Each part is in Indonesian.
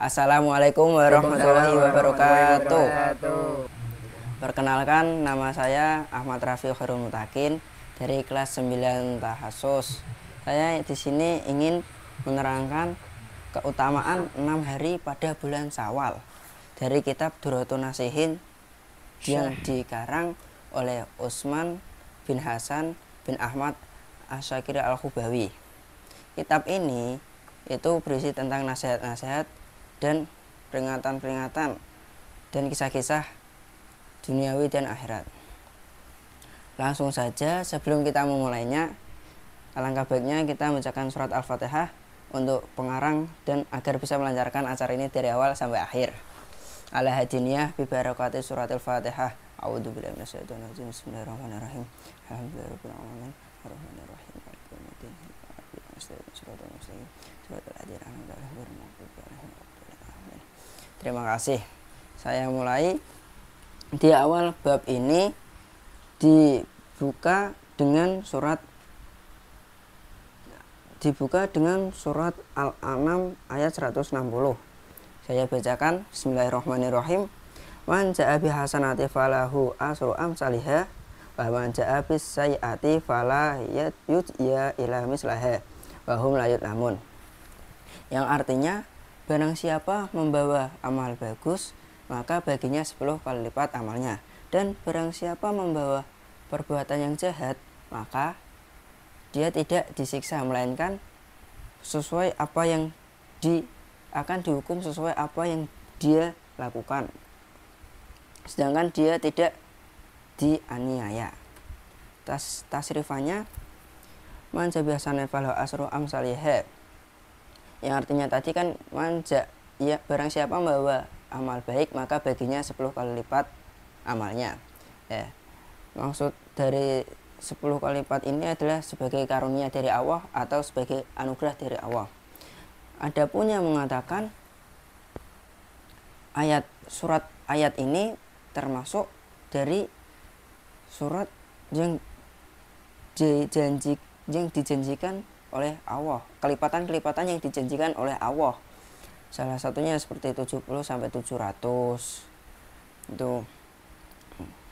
Assalamualaikum warahmatullahi wabarakatuh. Perkenalkan, nama saya Ahmad Rafi Khairul Mutakin dari kelas 9 Tahasus. Saya di sini ingin menerangkan keutamaan 6 hari pada bulan Syawal dari kitab Durratun Nasihin yang dikarang oleh Utsman bin Hasan bin Ahmad Asy-Syakir Al-Khubawi. Kitab ini itu berisi tentang nasihat-nasihat dan peringatan-peringatan dan kisah-kisah duniawi dan akhirat. Langsung saja, sebelum kita memulainya, alangkah baiknya kita membacakan surat Al-Fatihah untuk pengarang dan agar bisa melancarkan acara ini dari awal sampai akhir. Ala hadiniyah bi barakati surat Al-Fatihah. A'udzubillahi minasyaitonir rajim. Bismillahirrahmanirrahim. Alhamdulillahirabbil alamin. Arrahmanirrahim. Maliki yaumiddin. Shiratal mustaqim. Shiratal ladzina an'amta 'alaihim ghairil maghdubi 'alaihim waladdallin. Terima kasih. Saya mulai. Di awal bab ini dibuka dengan surat Al-An'am ayat 160. Saya bacakan. Bismillahirrahmanirrahim. Man ja'a bi hasanati falahu asru amsalihha wa man ja'a bis sayyiati fala yutya ila mislaha wa hum la yuzlamun. Yang artinya, barang siapa membawa amal bagus, maka baginya 10 kali lipat amalnya, dan barang siapa membawa perbuatan yang jahat, maka dia tidak disiksa, melainkan sesuai apa yang akan dihukum sesuai apa yang dia lakukan, sedangkan dia tidak dianiaya. Tasrifannya, man ja'a bi hasanati falahu asru amsalihha, yang artinya tadi kan barang siapa membawa amal baik maka baginya 10 kali lipat amalnya. Maksud dari 10 kali lipat ini adalah sebagai karunia dari Allah atau sebagai anugerah dari Allah. Adapun yang mengatakan surat ayat ini termasuk dari surat yang dijanjikan oleh Allah, kelipatan-kelipatan yang dijanjikan oleh Allah. Salah satunya seperti 70 sampai 700 itu.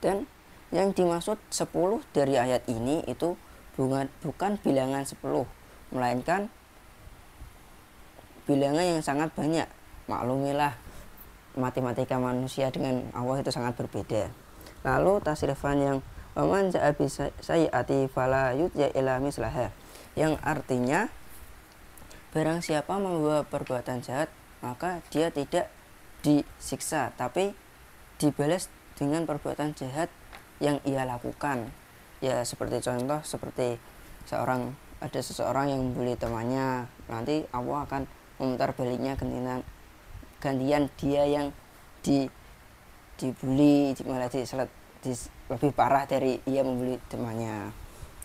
Dan yang dimaksud 10 dari ayat ini itu bukan bilangan 10, melainkan bilangan yang sangat banyak. Maklumilah, matematika manusia dengan Allah itu sangat berbeda. Lalu tasrifan yang waman ja'a bi sayyiati fala yutya ila mislaha, yang artinya barang siapa membawa perbuatan jahat maka dia tidak disiksa, tapi dibalas dengan perbuatan jahat yang ia lakukan. Ya seperti contoh, seperti ada seseorang yang membuli temannya, nanti Allah akan memutar baliknya gantian dia yang dibully, malah lebih parah dari ia membuli temannya.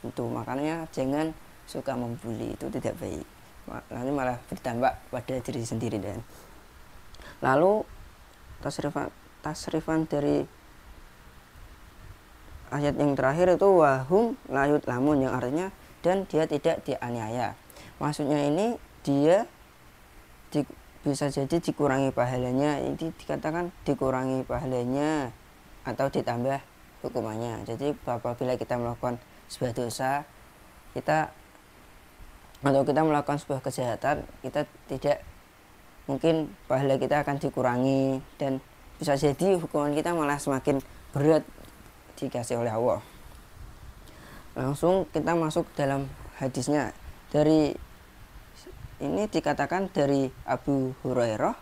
Itu makanya jangan suka membuli, itu tidak baik, nanti malah berdampak pada diri sendiri. Dan lalu tasrifan dari ayat yang terakhir itu wahum la yuzlamun, yang artinya dan dia tidak dianiaya. Maksudnya ini dia bisa jadi dikurangi pahalanya, ini dikatakan dikurangi pahalanya atau ditambah hukumannya. Jadi apabila kita melakukan sebuah dosa, kita melakukan sebuah kejahatan, kita tidak mungkin pahala kita akan dikurangi, dan bisa jadi hukuman kita malah semakin berat dikasih oleh Allah. Langsung kita masuk dalam hadisnya. Dari ini dikatakan dari Abu Hurairah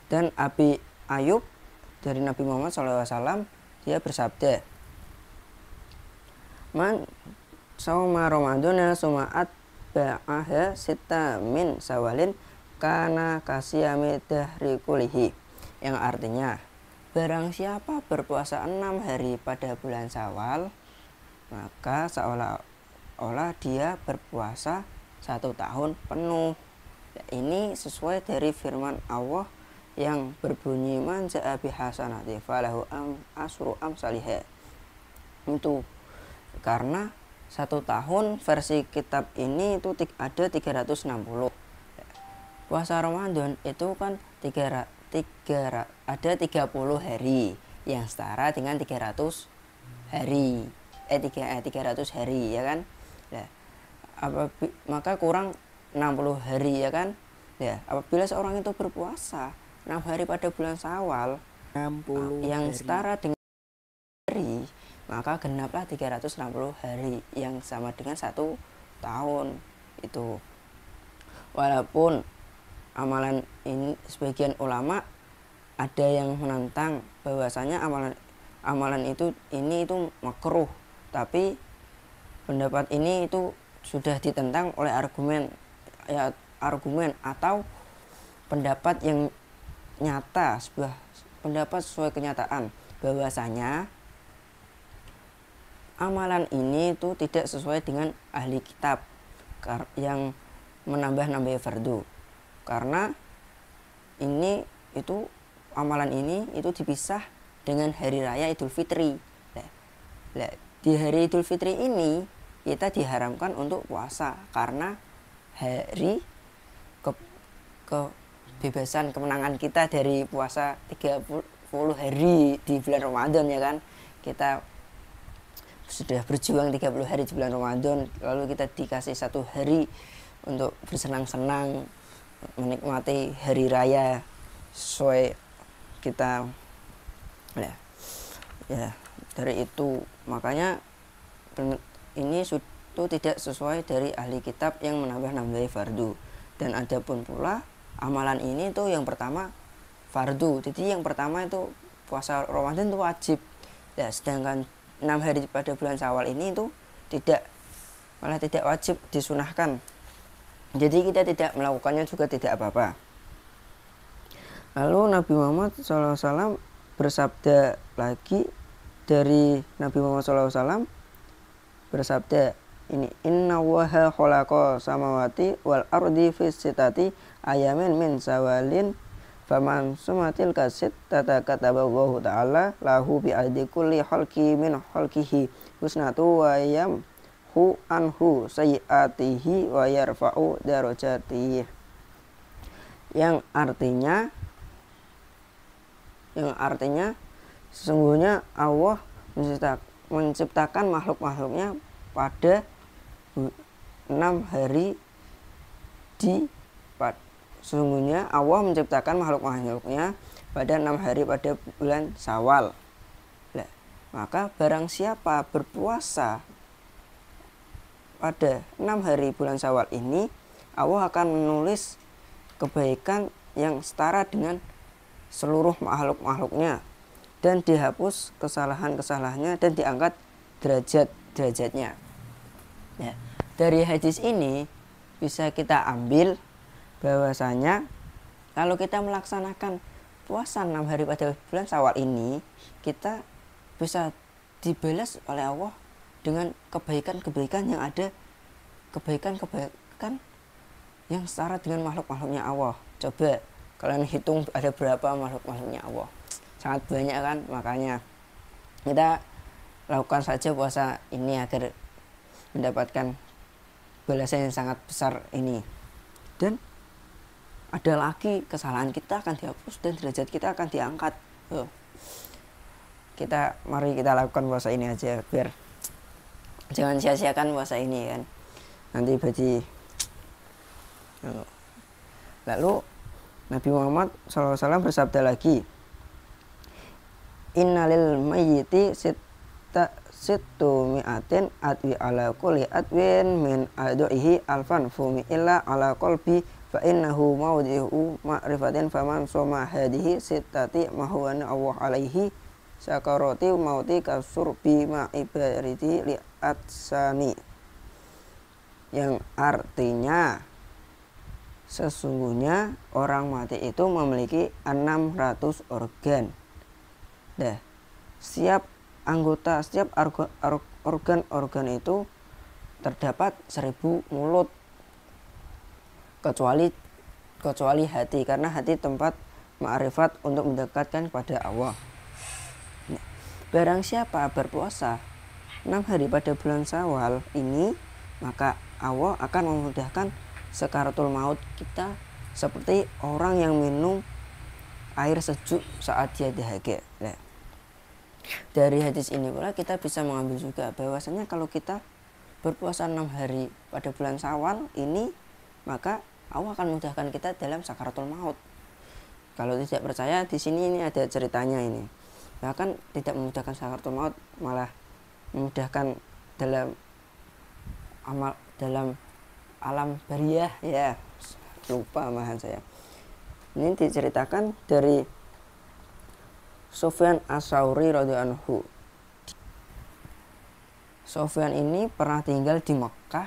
dan Abi Ayub dari Nabi Muhammad SAW. Dia bersabda, man sauma ramadana suma'at ba'aha sita min sawalin kana kasiyami dahri kulihi, yang artinya barang siapa berpuasa 6 hari pada bulan Syawal, maka seolah-olah dia berpuasa 1 tahun penuh. Ini sesuai dari firman Allah yang berbunyi man ja'a bi hasanati falahu asru amsalihha. Itu karena 1 tahun versi kitab ini itu ada 360. puasa Ramadan itu kan ada 30 hari yang setara dengan 300 hari 300 hari ya kan. Nah, maka kurang 60 hari ya kan. Ya, apabila seorang itu berpuasa 6 hari pada bulan Syawal 60 yang hari. setara dengan hari, maka genaplah 360 hari yang sama dengan 1 tahun itu. Walaupun amalan ini sebagian ulama ada yang menentang bahwasanya amalan itu makruh, tapi pendapat ini itu sudah ditentang oleh argumen atau pendapat yang nyata, sebuah pendapat sesuai kenyataan bahwasanya amalan ini itu tidak sesuai dengan ahli kitab yang menambah fardu, karena amalan ini itu dipisah dengan hari raya Idul Fitri. Di hari Idul Fitri ini kita diharamkan untuk puasa karena hari kebebasan, kemenangan kita dari puasa 30 hari di bulan Ramadan ya kan. Kita sudah berjuang 30 hari di bulan Ramadan, lalu kita dikasih 1 hari untuk bersenang-senang menikmati hari raya sesuai kita ya. Dari itu makanya ini itu tidak sesuai dari ahli kitab yang menambah fardu. Dan ada pun pula amalan ini tuh yang pertama fardu. Jadi yang pertama itu puasa Ramadan itu wajib. Ya, sedangkan 6 hari pada bulan Syawal ini itu malah tidak wajib, disunahkan. Jadi kita tidak melakukannya juga tidak apa-apa. Lalu Nabi Muhammad SAW bersabda lagi, dari Nabi Muhammad SAW bersabda ini, inna waha khalaqa samawati wal ardi fi sittati ayamin min sawalin faman sumatil kasit tata katabahu ta'ala lahu bi adi kulli khalqi min khalqihi husnatu wa yamhu anhu sayiatihi wa yarfa'u darajatihi, yang artinya sesungguhnya Allah menciptakan makhluk-makhluknya pada 6 hari sesungguhnya Allah menciptakan makhluk-makhluknya pada 6 hari pada bulan Syawal. Maka barang siapa berpuasa pada 6 hari bulan Syawal ini, Allah akan menulis kebaikan yang setara dengan seluruh makhluk-makhluknya, dan dihapus kesalahan-kesalahannya, dan diangkat derajatnya. Ya, dari hadis ini bisa kita ambil bahwasanya kalau kita melaksanakan puasa 6 hari pada bulan Syawal ini, kita bisa dibalas oleh Allah dengan kebaikan-kebaikan yang ada, kebaikan-kebaikan yang setara dengan makhluk-makhluknya Allah. Coba kalian hitung ada berapa makhluk-makhluknya Allah, sangat banyak kan. Makanya kita lakukan saja puasa ini agar mendapatkan balasan yang sangat besar ini. Dan ada lagi, kesalahan kita akan dihapus dan derajat kita akan diangkat. Mari kita lakukan puasa ini aja, biar jangan sia-siakan puasa ini kan, nanti bagi. Lalu Nabi Muhammad SAW bersabda lagi, innalil mayyiti sittu mi'atin adwi ala kulli adwin min adu'ihi alfan fumi illa ala qalbi fa innahu mawdi'u ma'rifatin faman soma hadihi sittati mahwana Allah alaihi sakaroti mauti kasurbi ma'ibariti li'atsani, yang artinya sesungguhnya orang mati itu memiliki 600 organ. Setiap organ itu terdapat 1000 mulut, kecuali hati, karena hati tempat ma'rifat untuk mendekatkan kepada Allah. Barang siapa berpuasa 6 hari pada bulan Syawal ini, maka Allah akan memudahkan sakaratul maut kita seperti orang yang minum air sejuk saat dia dahaga. Nah, dari hadis ini pula kita bisa mengambil juga bahwasanya kalau kita berpuasa 6 hari pada bulan Syawal ini, maka Allah akan memudahkan kita dalam sakaratul maut. Kalau tidak percaya, di sini ini ada ceritanya ini. Bahkan tidak memudahkan sakaratul maut, malah memudahkan dalam alam bariyah, ya lupa malahan saya. Ini diceritakan dari Sufyan Ats-Tsauri radhiyallahu anhu. Sufyan ini pernah tinggal di Mekah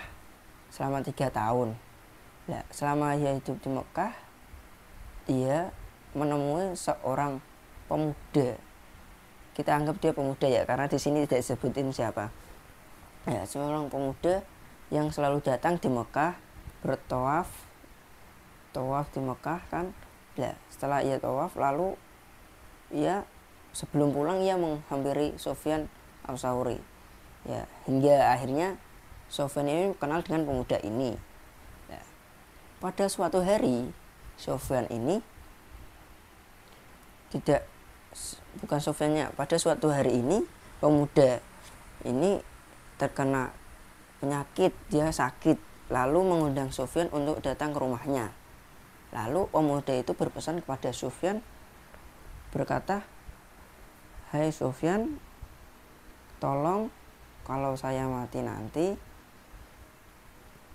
selama 3 tahun. Nah, selama dia hidup di Mekah, dia menemui seorang pemuda. Kita anggap dia pemuda ya, karena di sini tidak disebutin siapa. Ya, seorang pemuda yang selalu datang di Mekah bertawaf di Mekah kan. Nah, setelah ia tawaf, lalu ia sebelum pulang ia menghampiri Sufyan Ats-Tsauri. Ya, hingga akhirnya Sufyan ini kenal dengan pemuda ini. Nah, pada suatu hari Sufyan ini pada suatu hari ini pemuda ini terkena penyakit, dia sakit, lalu mengundang Sufyan untuk datang ke rumahnya. Lalu pemuda itu berpesan kepada Sufyan, berkata, "Hai Sufyan, tolong kalau saya mati nanti,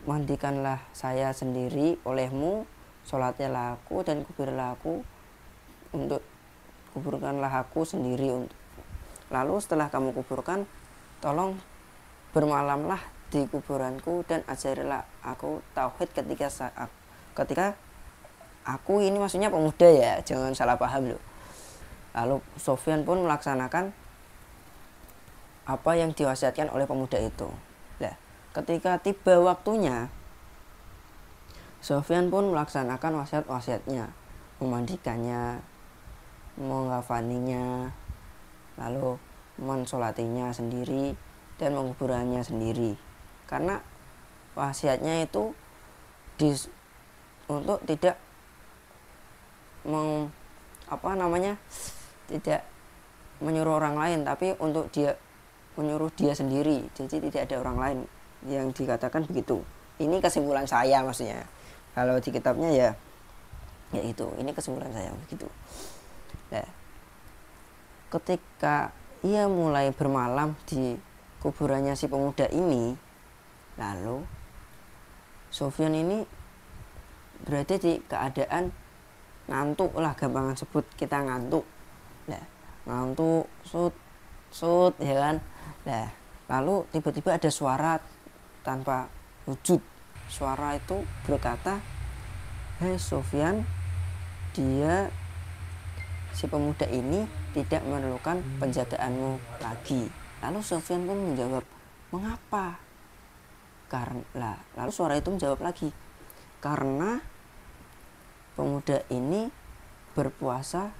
mandikanlah saya sendiri olehmu, sholatnya aku dan kuburkanlah aku sendiri. Lalu setelah kamu kuburkan, tolong bermalamlah di kuburanku dan ajarilah aku tauhid ketika aku ini," maksudnya pemuda ya, jangan salah paham loh. Lalu Sufyan pun melaksanakan apa yang diwasiatkan oleh pemuda itu. Nah, ketika tiba waktunya, Sufyan pun melaksanakan wasiat-wasiatnya, memandikannya, menghafaninya, lalu mensolatinya sendiri dan menguburannya sendiri. Karena wasiatnya itu untuk tidak tidak menyuruh orang lain, tapi untuk dia menyuruh dia sendiri. Jadi tidak ada orang lain yang dikatakan begitu. Ini kesimpulan saya maksudnya. Kalau di kitabnya ya itu. Ini kesimpulan saya begitu. Nah, ketika ia mulai bermalam di kuburannya si pemuda ini, lalu Sufyan ini berada di keadaan ngantuk lah, gampangan sebut kita ngantuk. Nah, ngantuk, sut ya kan. Nah, lalu tiba-tiba ada suara tanpa wujud. Suara itu berkata, "Hei Sufyan, si pemuda ini tidak memerlukan penjagaanmu lagi." Lalu Sufyan pun menjawab, "Mengapa?" Lalu suara itu menjawab lagi, "Karena pemuda ini berpuasa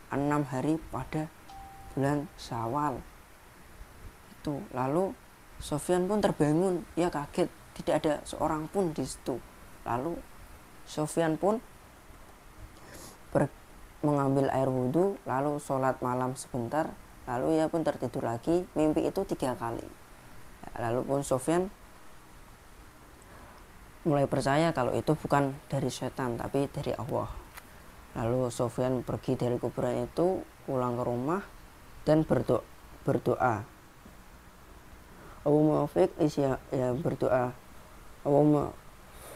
6 hari pada bulan Syawal." Itu. Lalu Sufyan pun terbangun, ia kaget, tidak ada seorang pun di situ. Lalu Sufyan pun mengambil air wudhu, lalu sholat malam sebentar, lalu ia pun tertidur lagi. Mimpi itu 3 kali. Lalu pun Sufyan mulai percaya kalau itu bukan dari setan tapi dari Allah. Lalu Sufyan pergi dari kuburan itu, pulang ke rumah dan berdoa. Allahumma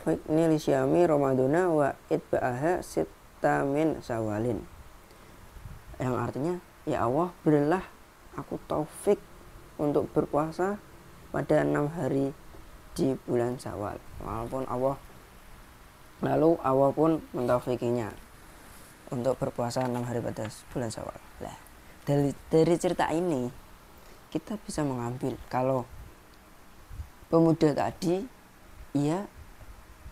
fiqni li syami Ramadana wa itba'aha sitta min Syawalin. Yang artinya, ya Allah, berilah aku taufik untuk berpuasa pada 6 hari di bulan Syawal. Lalu Allah pun mentaufikinya untuk berpuasa 6 hari pada bulan Syawal. Nah, dari cerita ini kita bisa mengambil kalau pemuda tadi ia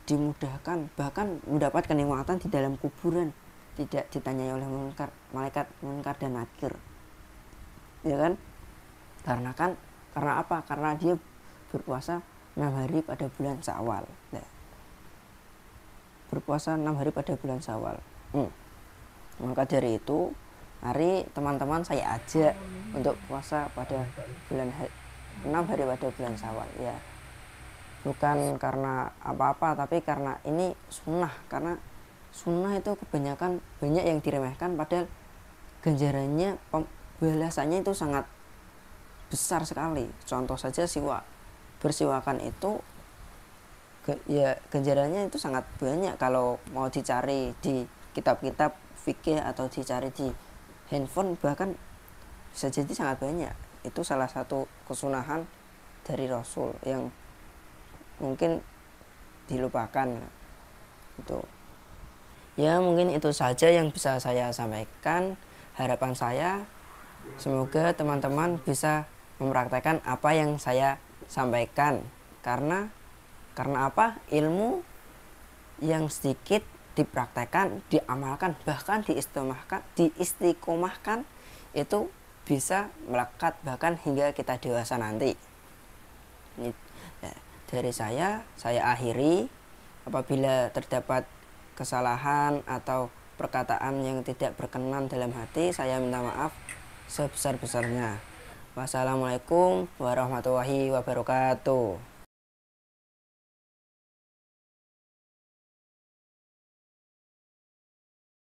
dimudahkan, bahkan mendapat kenikmatan di dalam kuburan, tidak ditanyai oleh malaikat munkar dan nakir, ya kan? Karena apa? Karena dia berpuasa 6 hari pada bulan Syawal. Nah, berpuasa 6 hari pada bulan Syawal. Maka dari itu, mari teman-teman saya ajak untuk puasa pada 6 hari pada bulan Syawal ya. Bukan karena apa-apa, tapi karena ini sunnah. Karena sunnah itu kebanyakan banyak yang diremehkan, padahal ganjarannya, balasannya itu sangat besar sekali. Contoh saja siwak. Bersiwakan itu ya ganjarannya itu sangat banyak. Kalau mau dicari di kitab-kitab fikih atau dicari di handphone, bahkan bisa jadi sangat banyak. Itu salah satu kesunahan dari Rasul yang mungkin dilupakan. Itu ya, mungkin itu saja yang bisa saya sampaikan. Harapan saya semoga teman-teman bisa mempraktekkan apa yang saya sampaikan, karena apa? Ilmu yang sedikit dipraktekkan, diamalkan, bahkan diistiqomahkan itu bisa melekat bahkan hingga kita dewasa nanti. Ini ya, dari saya akhiri. Apabila terdapat kesalahan atau perkataan yang tidak berkenan dalam hati, saya minta maaf sebesar-besarnya. Wassalamualaikum warahmatullahi wabarakatuh.